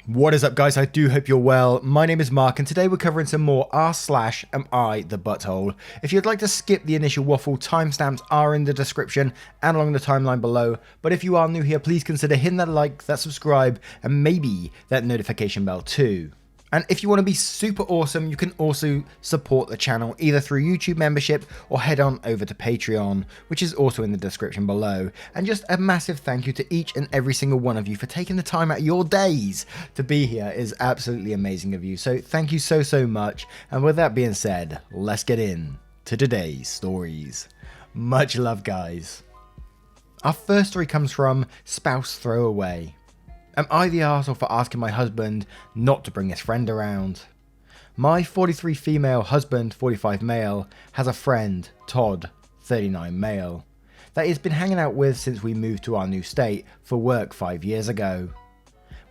What is up, guys? I do hope you're well. My name is Mark and today we're covering some more r/am I the butthole. If you'd like to skip the initial waffle, timestamps are in the description and along the timeline below, but if you are new here, please consider hitting that like, that subscribe, and maybe that notification bell too. And if you want to be super awesome, you can also support the channel either through YouTube membership or head on over to Patreon, which is also in the description below. And just a massive thank you to each and every single one of you for taking the time out of your days to be here. It is absolutely amazing of you. So thank you so much. And with that being said, let's get in to today's stories. Much love, guys. Our first story comes from Spouse Throwaway. Am I the arsehole for asking my husband not to bring his friend around? My 43 female husband, 45 male, has a friend, Todd, 39 male, that he's been hanging out with since we moved to our new state for work 5 years ago.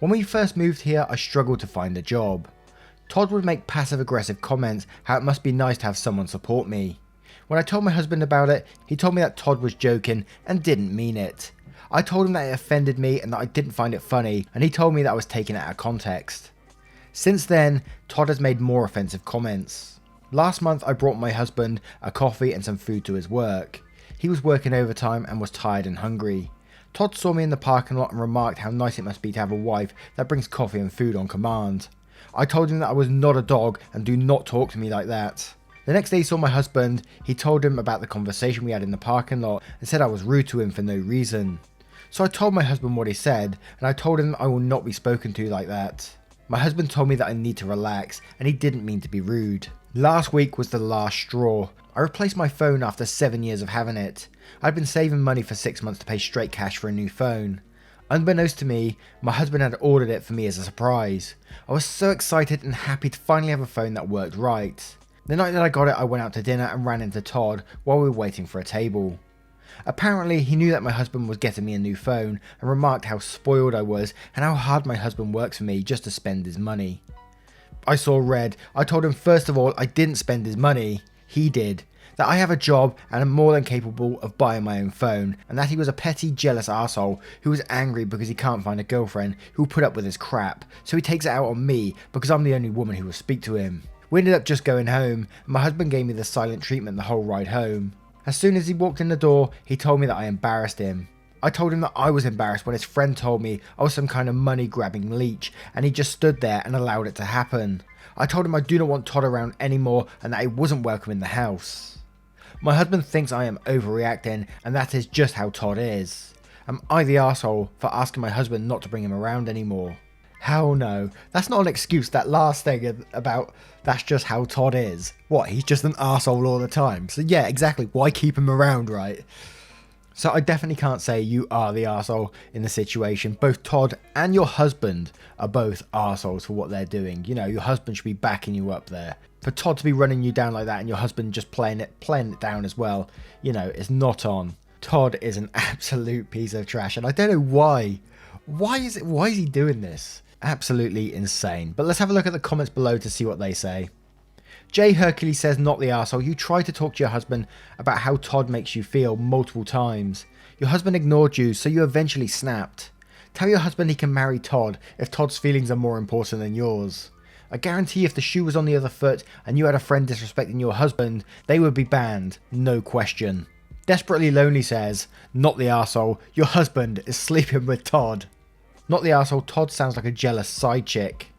When we first moved here, I struggled to find a job. Todd would make passive aggressive comments how it must be nice to have someone support me. When I told my husband about it, he told me that Todd was joking and didn't mean it. I told him that it offended me and that I didn't find it funny, and he told me that I was taking it out of context. Since then, Todd has made more offensive comments. Last month I brought my husband a coffee and some food to his work. He was working overtime and was tired and hungry. Todd saw me in the parking lot and remarked how nice it must be to have a wife that brings coffee and food on command. I told him that I was not a dog and do not talk to me like that. The next day he saw my husband, he told him about the conversation we had in the parking lot and said I was rude to him for no reason. So I told my husband what he said, and I told him I will not be spoken to like that. My husband told me that I need to relax, and he didn't mean to be rude. Last week was the last straw. I replaced my phone after 7 years of having it. I'd been saving money for 6 months to pay straight cash for a new phone. Unbeknownst to me, my husband had ordered it for me as a surprise. I was so excited and happy to finally have a phone that worked right. The night that I got it, I went out to dinner and ran into Todd while we were waiting for a table. Apparently, he knew that my husband was getting me a new phone and remarked how spoiled I was and how hard my husband works for me just to spend his money. I saw red. I told him first of all I didn't spend his money, he did, that I have a job and am more than capable of buying my own phone, and that he was a petty, jealous arsehole who was angry because he can't find a girlfriend who will put up with his crap, so he takes it out on me because I'm the only woman who will speak to him. We ended up just going home, and my husband gave me the silent treatment the whole ride home. As soon as he walked in the door, he told me that I embarrassed him. I told him that I was embarrassed when his friend told me I was some kind of money-grabbing leech, and he just stood there and allowed it to happen. I told him I do not want Todd around anymore and that he wasn't welcome in the house. My husband thinks I am overreacting, and that is just how Todd is. Am I the arsehole for asking my husband not to bring him around anymore? Hell no, that's not an excuse. That last thing about that's just how Todd is. What, he's just an arsehole all the time? So yeah, exactly, why keep him around, right? So I definitely can't say you are the arsehole in the situation. Both Todd and your husband are both arseholes for what they're doing. You know, your husband should be backing you up there. For Todd to be running you down like that and your husband just playing it down as well, you know, it's not on. Todd is an absolute piece of trash, and I don't know why. Why is he doing this? Absolutely insane. But let's have a look at the comments below to see what they say. Jay Hercules says, not the arsehole. You tried to talk to your husband about how Todd makes you feel multiple times. Your husband ignored you, so you eventually snapped. Tell your husband he can marry Todd if Todd's feelings are more important than yours. I guarantee if the shoe was on the other foot and you had a friend disrespecting your husband, they would be banned, no question. Desperately Lonely says, not the arsehole. Your husband is sleeping with Todd. Not the arsehole, Todd sounds like a jealous side chick.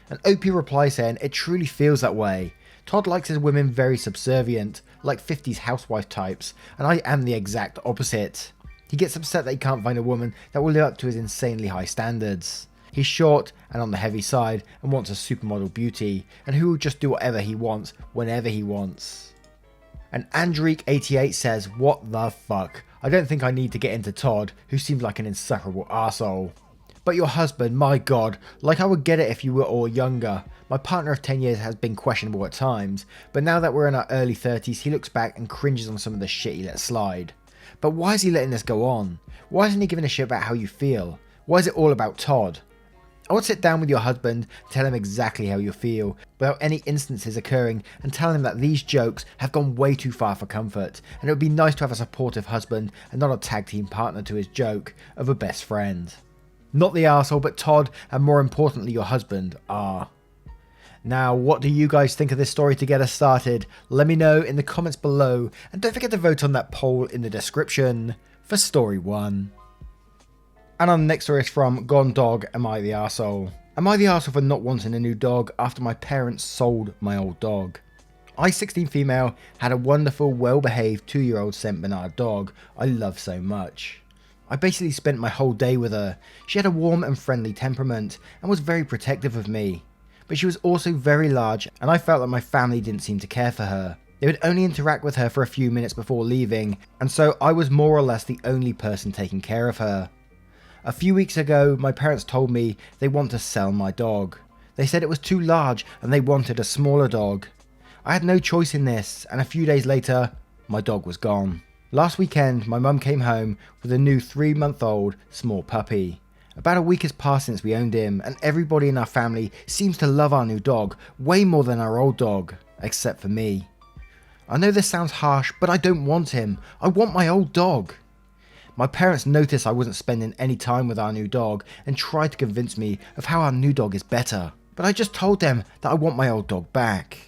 And OP replies saying, it truly feels that way. Todd likes his women very subservient, like 50s housewife types, and I am the exact opposite. He gets upset that he can't find a woman that will live up to his insanely high standards. He's short and on the heavy side and wants a supermodel beauty, and who will just do whatever he wants, whenever he wants. And Andreek88 says, what the fuck? I don't think I need to get into Todd, who seems like an insufferable arsehole. But your husband, my god, like I would get it if you were all younger. My partner of 10 years has been questionable at times, but now that we're in our early 30s, he looks back and cringes on some of the shit he let slide. But why is he letting this go on? Why isn't he giving a shit about how you feel? Why is it all about Todd? I would sit down with your husband, tell him exactly how you feel, without any instances occurring, and tell him that these jokes have gone way too far for comfort, and it would be nice to have a supportive husband and not a tag team partner to his joke of a best friend. Not the arsehole, but Todd, and more importantly your husband, are. Now, what do you guys think of this story to get us started? Let me know in the comments below, and don't forget to vote on that poll in the description for story 1. And our next story is from Gone Dog, Am I the Arsehole? Am I the arsehole for not wanting a new dog after my parents sold my old dog? I, 16 female, had a wonderful, well-behaved 2-year-old Saint Bernard dog I love so much. I basically spent my whole day with her. She had a warm and friendly temperament and was very protective of me. But she was also very large, and I felt that my family didn't seem to care for her. They would only interact with her for a few minutes before leaving, and so I was more or less the only person taking care of her. A few weeks ago, my parents told me they want to sell my dog. They said it was too large and they wanted a smaller dog. I had no choice in this, and a few days later, my dog was gone. Last weekend, my mum came home with a new 3-month-old small puppy. About a week has passed since we owned him, and everybody in our family seems to love our new dog way more than our old dog, except for me. I know this sounds harsh, but I don't want him. I want my old dog. My parents noticed I wasn't spending any time with our new dog and tried to convince me of how our new dog is better, but I just told them that I want my old dog back.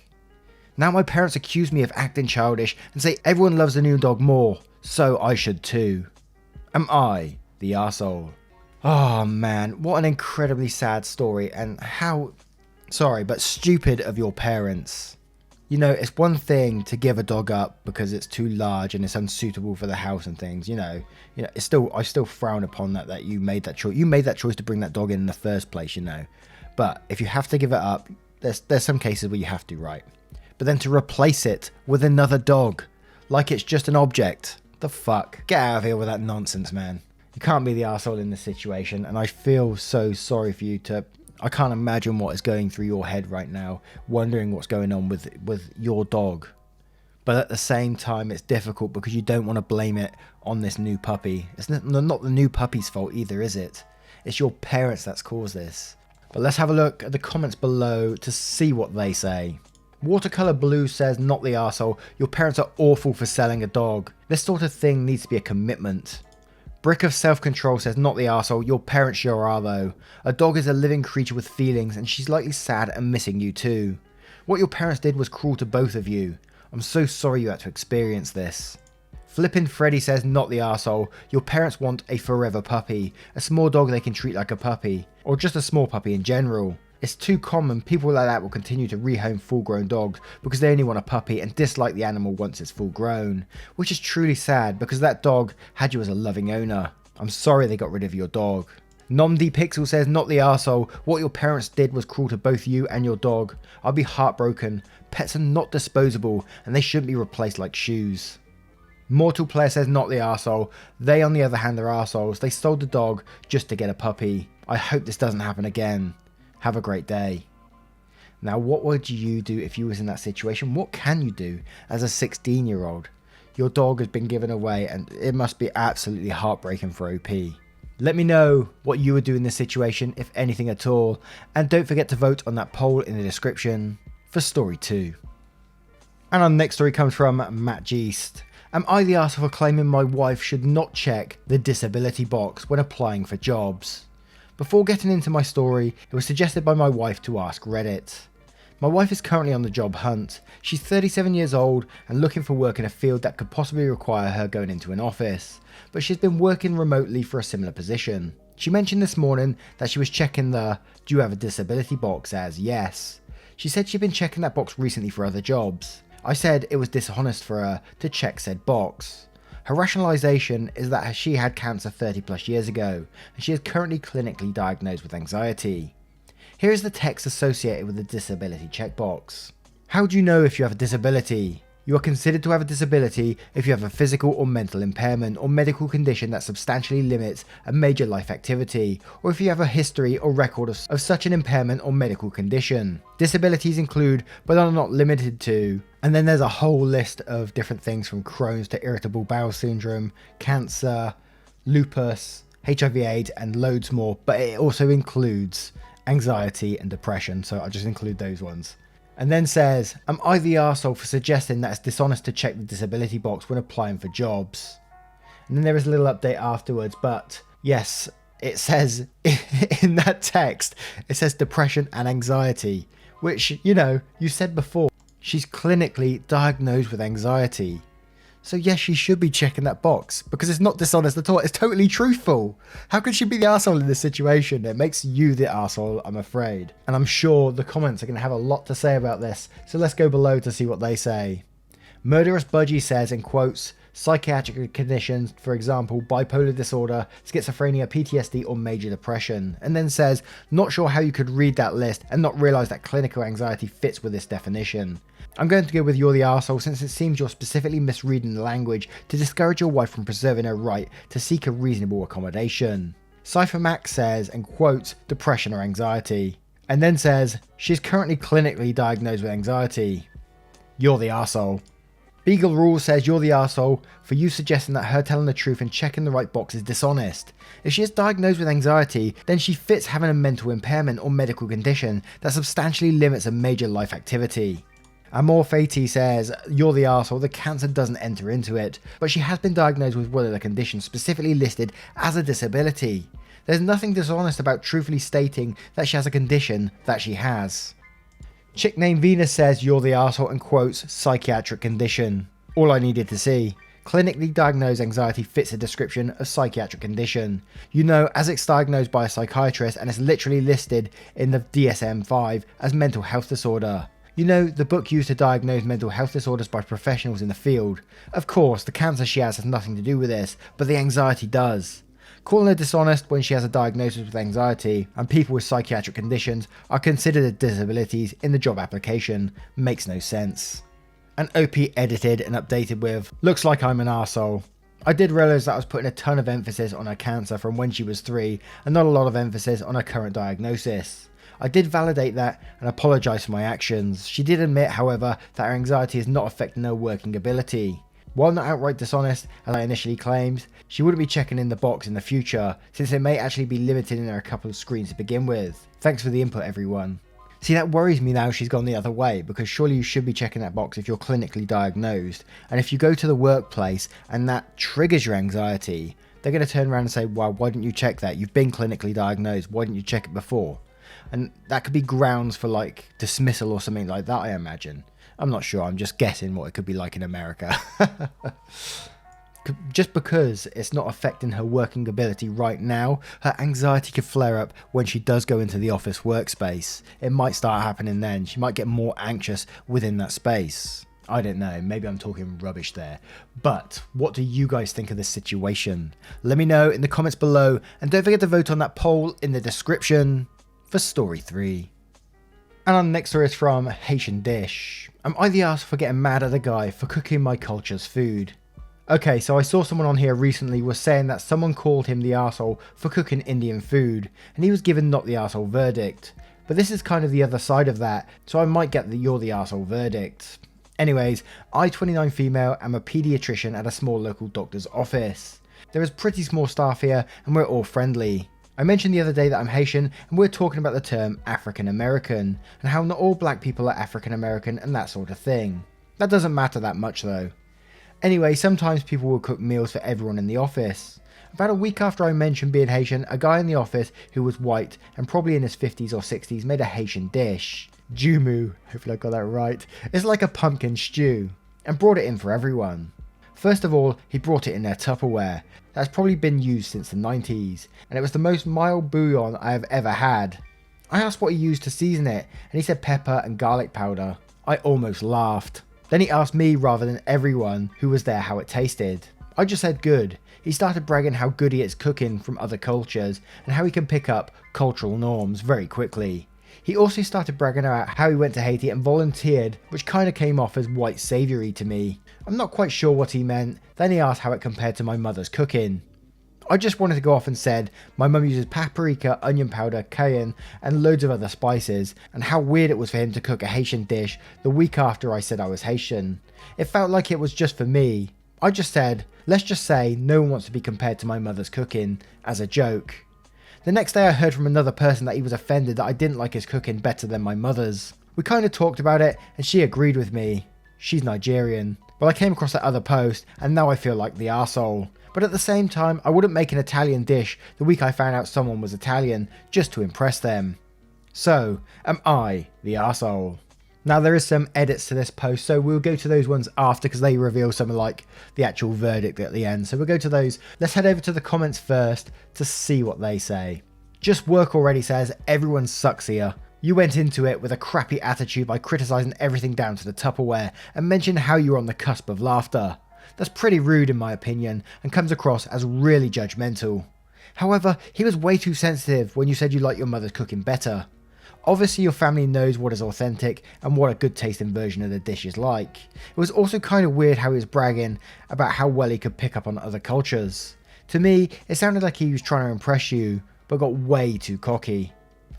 Now my parents accuse me of acting childish and say everyone loves the new dog more, so I should too. Am I the arsehole? Oh man, what an incredibly sad story, and how, sorry, but stupid of your parents. You know, it's one thing to give a dog up because it's too large and it's unsuitable for the house and things, you know, it's still, I still frown upon that you made that choice. You made that choice to bring that dog in the first place, you know. But if you have to give it up, there's some cases where you have to, right? But then to replace it with another dog, like it's just an object. The fuck? Get out of here with that nonsense, man. You can't be the arsehole in this situation, and I feel so sorry for you I can't imagine what is going through your head right now, wondering what's going on with your dog. But at the same time, it's difficult because you don't want to blame it on this new puppy. It's not the new puppy's fault either, is it? It's your parents that's caused this. But let's have a look at the comments below to see what they say. Watercolor Blue says, not the arsehole, your parents are awful for selling a dog. This sort of thing needs to be a commitment. Brick of Self-Control says, not the arsehole, your parents sure are though. A dog is a living creature with feelings and she's likely sad and missing you too. What your parents did was cruel to both of you. I'm so sorry you had to experience this. Flippin' Freddy says, not the arsehole, your parents want a forever puppy, a small dog they can treat like a puppy, or just a small puppy in general. It's too common, people like that will continue to rehome full-grown dogs because they only want a puppy and dislike the animal once it's full-grown, which is truly sad because that dog had you as a loving owner. I'm sorry they got rid of your dog. NomDPixel says, not the arsehole, what your parents did was cruel to both you and your dog. I'll be heartbroken. Pets are not disposable and they shouldn't be replaced like shoes. Mortal Player says, not the arsehole, they on the other hand are arseholes, they sold the dog just to get a puppy. I hope this doesn't happen again. Have a great day. Now, what would you do if you was in that situation? What can you do as a 16-year-old? Your dog has been given away and it must be absolutely heartbreaking for OP. Let me know what you would do in this situation, if anything at all. And don't forget to vote on that poll in the description for story 2. And our next story comes from Matt Geest. Am I the arsehole for claiming my wife should not check the disability box when applying for jobs? Before getting into my story, it was suggested by my wife to ask Reddit. My wife is currently on the job hunt. She's 37 years old and looking for work in a field that could possibly require her going into an office, but she's been working remotely for a similar position. She mentioned this morning that she was checking the "do you have a disability" box as yes. She said she'd been checking that box recently for other jobs. I said it was dishonest for her to check said box. Her rationalisation is that she had cancer 30 plus years ago, and she is currently clinically diagnosed with anxiety. Here is the text associated with the disability checkbox. How do you know if you have a disability? You are considered to have a disability if you have a physical or mental impairment or medical condition that substantially limits a major life activity, or if you have a history or record of such an impairment or medical condition. Disabilities include, but are not limited to, and then there's a whole list of different things from Crohn's to irritable bowel syndrome, cancer, lupus, HIV/AIDS, and loads more, but it also includes anxiety and depression, so I'll just include those ones. And then says, am I the arsehole for suggesting that it's dishonest to check the disability box when applying for jobs? And then there is a little update afterwards, but yes, it says in that text, it says depression and anxiety, which, you know, you said before, she's clinically diagnosed with anxiety. So yes, she should be checking that box because it's not dishonest at all. It's totally truthful. How could she be the arsehole in this situation? It makes you the arsehole, I'm afraid. And I'm sure the comments are going to have a lot to say about this. So let's go below to see what they say. Murderous Budgie says, in quotes, psychiatric conditions, for example, bipolar disorder, schizophrenia, PTSD, or major depression. And then says, not sure how you could read that list and not realise that clinical anxiety fits with this definition. I'm going to go with you're the arsehole since it seems you're specifically misreading the language to discourage your wife from preserving her right to seek a reasonable accommodation. Cypher Max says, and quotes, depression or anxiety. And then says, she's currently clinically diagnosed with anxiety. You're the arsehole. Beagle Rule says you're the arsehole for you suggesting that her telling the truth and checking the right box is dishonest. If she is diagnosed with anxiety, then she fits having a mental impairment or medical condition that substantially limits a major life activity. Amor Fati says, you're the arsehole, the cancer doesn't enter into it, but she has been diagnosed with one of the conditions specifically listed as a disability. There's nothing dishonest about truthfully stating that she has a condition that she has. Chick named Venus says, you're the arsehole and quotes, psychiatric condition. All I needed to see. Clinically diagnosed anxiety fits a description of psychiatric condition. You know, as it's diagnosed by a psychiatrist and it's literally listed in the DSM-5 as mental health disorder. You know, the book used to diagnose mental health disorders by professionals in the field. Of course, the cancer she has nothing to do with this, but the anxiety does. Calling her dishonest when she has a diagnosis with anxiety and people with psychiatric conditions are considered disabilities in the job application makes no sense. And OP edited and updated with, looks like I'm an arsehole. I did realise that I was putting a ton of emphasis on her cancer from when she was 3 and not a lot of emphasis on her current diagnosis. I did validate that and apologise for my actions. She did admit, however, that her anxiety is not affecting her working ability. While not outright dishonest, as I initially claimed, she wouldn't be checking in the box in the future, since it may actually be limited in her a couple of screens to begin with. Thanks for the input, everyone. See, that worries me now she's gone the other way, because surely you should be checking that box if you're clinically diagnosed, and if you go to the workplace and that triggers your anxiety, they're going to turn around and say, well, why didn't you check that? You've been clinically diagnosed, why didn't you check it before? And that could be grounds for like dismissal or something like that, I imagine. I'm not sure, I'm just guessing what it could be like in America. Just because it's not affecting her working ability right now, her anxiety could flare up when she does go into the office workspace. It might start happening then. She might get more anxious within that space. I don't know, maybe I'm talking rubbish there. But what do you guys think of this situation? Let me know in the comments below, and don't forget to vote on that poll in the description for story 3. And our next story is from Haitian Dish. Am I the ass for getting mad at a guy for cooking my culture's food? Okay, so I saw someone on here recently was saying that someone called him the arsehole for cooking Indian food, and he was given not the arsehole verdict. But this is kind of the other side of that, so I might get the you're the arsehole verdict. Anyways, I, 29 female, am a paediatrician at a small local doctor's office. There is pretty small staff here, and we're all friendly. I mentioned the other day that I'm Haitian, and we're talking about the term African American, and how not all black people are African American and that sort of thing. That doesn't matter that much though. Anyway, sometimes people will cook meals for everyone in the office. About a week after I mentioned being Haitian, a guy in the office who was white and probably in his 50s or 60s made a Haitian dish. Jumu, hopefully I got that right. It's like a pumpkin stew, and brought it in for everyone. First of all, he brought it in their Tupperware. That's probably been used since the 90s, and it was the most mild bouillon I have ever had. I asked what he used to season it, and he said pepper and garlic powder. I almost laughed. Then he asked me rather than everyone who was there how it tasted. I just said good. He started bragging how good he is cooking from other cultures and how he can pick up cultural norms very quickly. He also started bragging about how he went to Haiti and volunteered, which kind of came off as white savoury to me. I'm not quite sure what he meant. Then he asked how it compared to my mother's cooking. I just wanted to go off and said my mum uses paprika, onion powder, cayenne and loads of other spices, and how weird it was for him to cook a Haitian dish the week after I said I was Haitian. It felt like it was just for me. I just said, let's just say no one wants to be compared to my mother's cooking, as a joke. The next day I heard from another person that he was offended that I didn't like his cooking better than my mother's. We kind of talked about it and she agreed with me. She's Nigerian. But I came across that other post and now I feel like the arsehole. But at the same time, I wouldn't make an Italian dish the week I found out someone was Italian just to impress them. So, am I the arsehole? Now there is some edits to this post, so we'll go to those ones after because they reveal some of like the actual verdict at the end. So we'll go to those. Let's head over to the comments first to see what they say. Just Work Already says, everyone sucks here. You went into it with a crappy attitude by criticising everything down to the Tupperware and mentioned how you were on the cusp of laughter. That's pretty rude in my opinion and comes across as really judgmental. However, he was way too sensitive when you said you like your mother's cooking better. Obviously your family knows what is authentic and what a good tasting version of the dish is like. It was also kind of weird how he was bragging about how well he could pick up on other cultures. To me, it sounded like he was trying to impress you, but got way too cocky.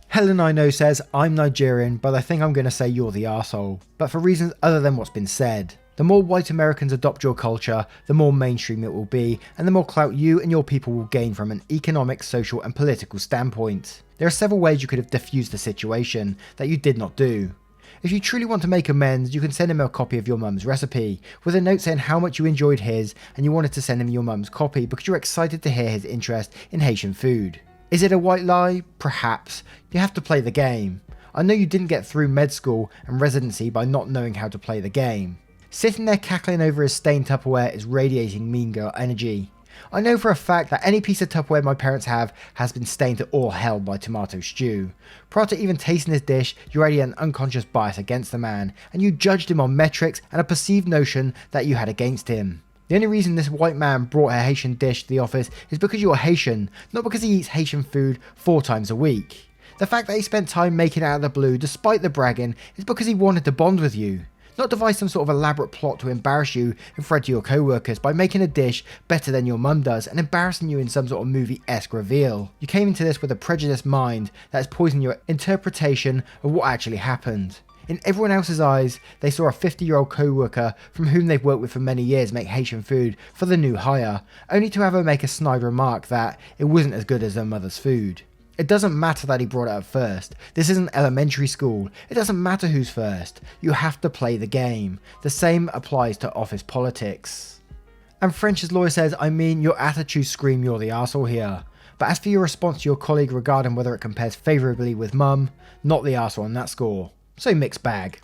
Helen I Know says, I'm Nigerian, but I think I'm going to say you're the arsehole, but for reasons other than what's been said. The more white Americans adopt your culture, the more mainstream it will be, and the more clout you and your people will gain from an economic, social and political standpoint. There are several ways you could have diffused the situation that you did not do. If you truly want to make amends, you can send him a copy of your mum's recipe, with a note saying how much you enjoyed his and you wanted to send him your mum's copy because you're excited to hear his interest in Haitian food. Is it a white lie? Perhaps. You have to play the game. I know you didn't get through med school and residency by not knowing how to play the game. Sitting there cackling over his stained Tupperware is radiating mean girl energy. I know for a fact that any piece of Tupperware my parents have has been stained to all hell by tomato stew. Prior to even tasting his dish, you already had an unconscious bias against the man, and you judged him on metrics and a perceived notion that you had against him. The only reason this white man brought a Haitian dish to the office is because you're Haitian, not because he eats Haitian food 4 times a week. The fact that he spent time making it out of the blue despite the bragging is because he wanted to bond with you. Not devise some sort of elaborate plot to embarrass you in front of your co-workers by making a dish better than your mum does and embarrassing you in some sort of movie-esque reveal. You came into this with a prejudiced mind that has poisoned your interpretation of what actually happened. In everyone else's eyes, they saw a 50-year-old co-worker from whom they've worked with for many years make Haitian food for the new hire, only to have her make a snide remark that it wasn't as good as their mother's food. It doesn't matter that he brought it up first. This isn't elementary school. It doesn't matter who's first. You have to play the game. The same applies to office politics. And French's lawyer says, I mean, your attitudes scream you're the arsehole here. But as for your response to your colleague regarding whether it compares favourably with mum, not the arsehole on that score. So mixed bag.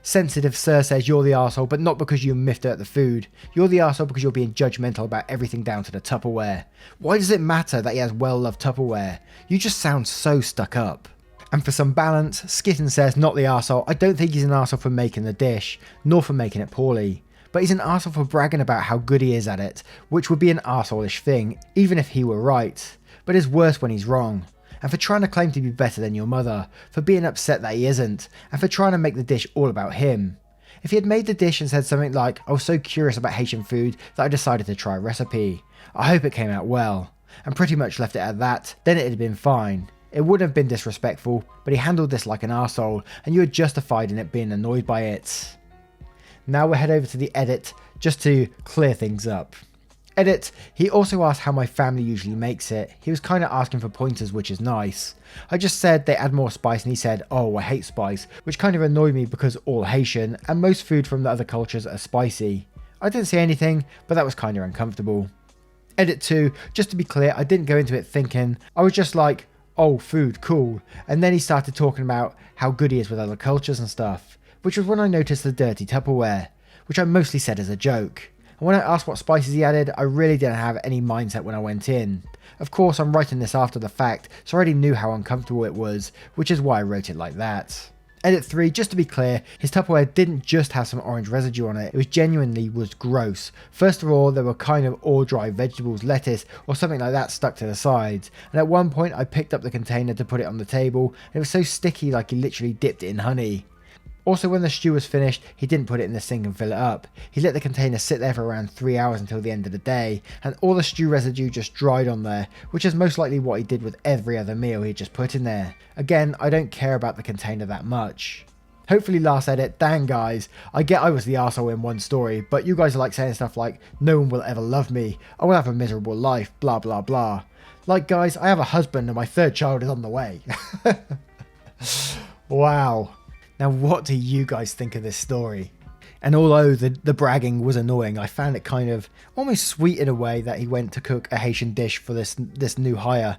Sensitive Sir says you're the arsehole, but not because you miffed her at the food. You're the arsehole because you're being judgmental about everything down to the Tupperware. Why does it matter that he has well-loved Tupperware? You just sound so stuck up. And for some balance, Skitten says not the arsehole. I don't think he's an arsehole for making the dish, nor for making it poorly. But he's an arsehole for bragging about how good he is at it, which would be an arsehole-ish thing, even if he were right. But it's worse when he's wrong. And for trying to claim to be better than your mother, for being upset that he isn't, and for trying to make the dish all about him. If he had made the dish and said something like, I was so curious about Haitian food that I decided to try a recipe. I hope it came out well, and pretty much left it at that, then it had been fine. It wouldn't have been disrespectful, but he handled this like an arsehole, and you were justified in it being annoyed by it. Now we'll head over to the edit, just to clear things up. Edit, he also asked how my family usually makes it. He was kind of asking for pointers, which is nice. I just said they add more spice and he said, oh, I hate spice, which kind of annoyed me because all Haitian and most food from the other cultures are spicy. I didn't say anything, but that was kind of uncomfortable. Edit 2, just to be clear, I didn't go into it thinking, I was just like, oh, food, cool. And then he started talking about how good he is with other cultures and stuff, which was when I noticed the dirty Tupperware, which I mostly said as a joke. And when I asked what spices he added, I really didn't have any mindset when I went in. Of course, I'm writing this after the fact, so I already knew how uncomfortable it was, which is why I wrote it like that. Edit 3, just to be clear, his Tupperware didn't just have some orange residue on it, it was genuinely gross. First of all, there were kind of all dry vegetables, lettuce, or something like that stuck to the sides, and at one point I picked up the container to put it on the table, and it was so sticky like he literally dipped it in honey. Also, when the stew was finished, he didn't put it in the sink and fill it up. He let the container sit there for around 3 hours until the end of the day, and all the stew residue just dried on there, which is most likely what he did with every other meal he just put in there. Again, I don't care about the container that much. Hopefully last edit, dang guys, I get I was the arsehole in one story, but you guys are like saying stuff like, no one will ever love me, I will have a miserable life, blah blah blah. Like guys, I have a husband and my 3rd child is on the way. Wow. Now what do you guys think of this story? And although the bragging was annoying, I found it kind of almost sweet in a way that he went to cook a Haitian dish for this new hire.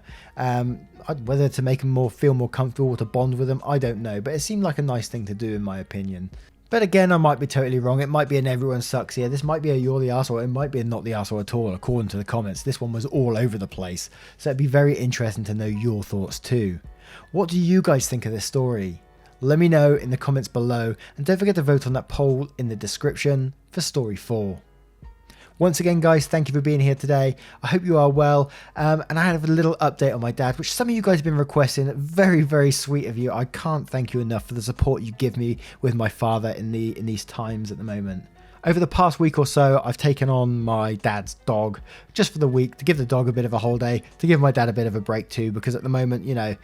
Whether to make him feel more comfortable or to bond with him, I don't know. But it seemed like a nice thing to do in my opinion. But again, I might be totally wrong. It might be an everyone sucks here. This might be a you're the arsehole. It might be a not the arsehole at all, according to the comments. This one was all over the place. So it'd be very interesting to know your thoughts too. What do you guys think of this story? Let me know in the comments below, and don't forget to vote on that poll in the description for story 4. Once again, guys, thank you for being here today. I hope you are well. And I have a little update on my dad, which some of you guys have been requesting. Very, very sweet of you. I can't thank you enough for the support you give me with my father in these times at the moment. Over the past week or so, I've taken on my dad's dog just for the week to give the dog a bit of a holiday, to give my dad a bit of a break too, because at the moment, you know,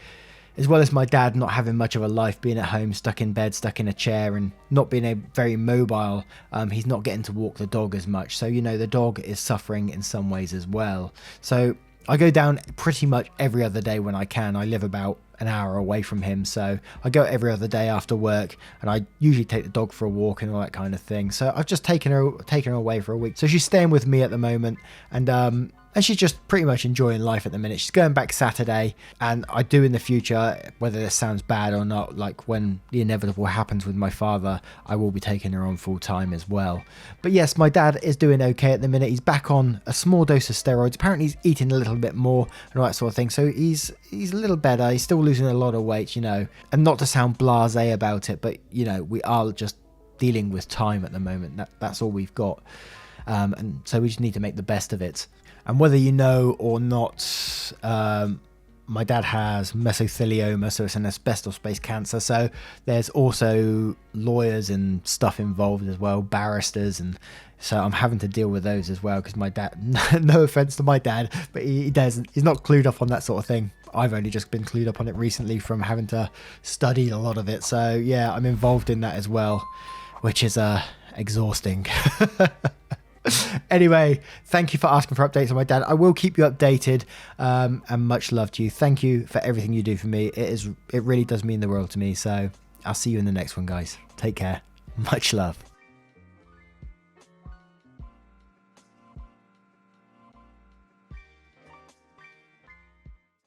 as well as my dad not having much of a life, being at home, stuck in bed, stuck in a chair, and not being very mobile, he's not getting to walk the dog as much. So, you know, the dog is suffering in some ways as well. So I go down pretty much every other day when I can. I live about an hour away from him, so I go every other day after work, and I usually take the dog for a walk and all that kind of thing. So I've just taken her away for a week. So she's staying with me at the moment, and she's just pretty much enjoying life at the minute. She's going back Saturday, and I do in the future, whether this sounds bad or not, like when the inevitable happens with my father, I will be taking her on full time as well. But yes, my dad is doing okay at the minute. He's back on a small dose of steroids. Apparently he's eating a little bit more and all that sort of thing. So he's a little better. He's still losing a lot of weight, you know, and not to sound blasé about it, but you know, we are just dealing with time at the moment. That's all we've got. And so we just need to make the best of it. And whether you know or not, my dad has mesothelioma, so it's an asbestos-based cancer. So there's also lawyers and stuff involved as well, barristers, and so I'm having to deal with those as well because my dad, no offense to my dad, but he's not clued up on that sort of thing. I've only just been clued up on it recently from having to study a lot of it. So yeah, I'm involved in that as well, which is exhausting. Anyway, thank you for asking for updates on my dad. I will keep you updated, and much love to you. Thank you for everything you do for me. It really does mean the world to me. So I'll see you in the next one, guys. Take care. Much love.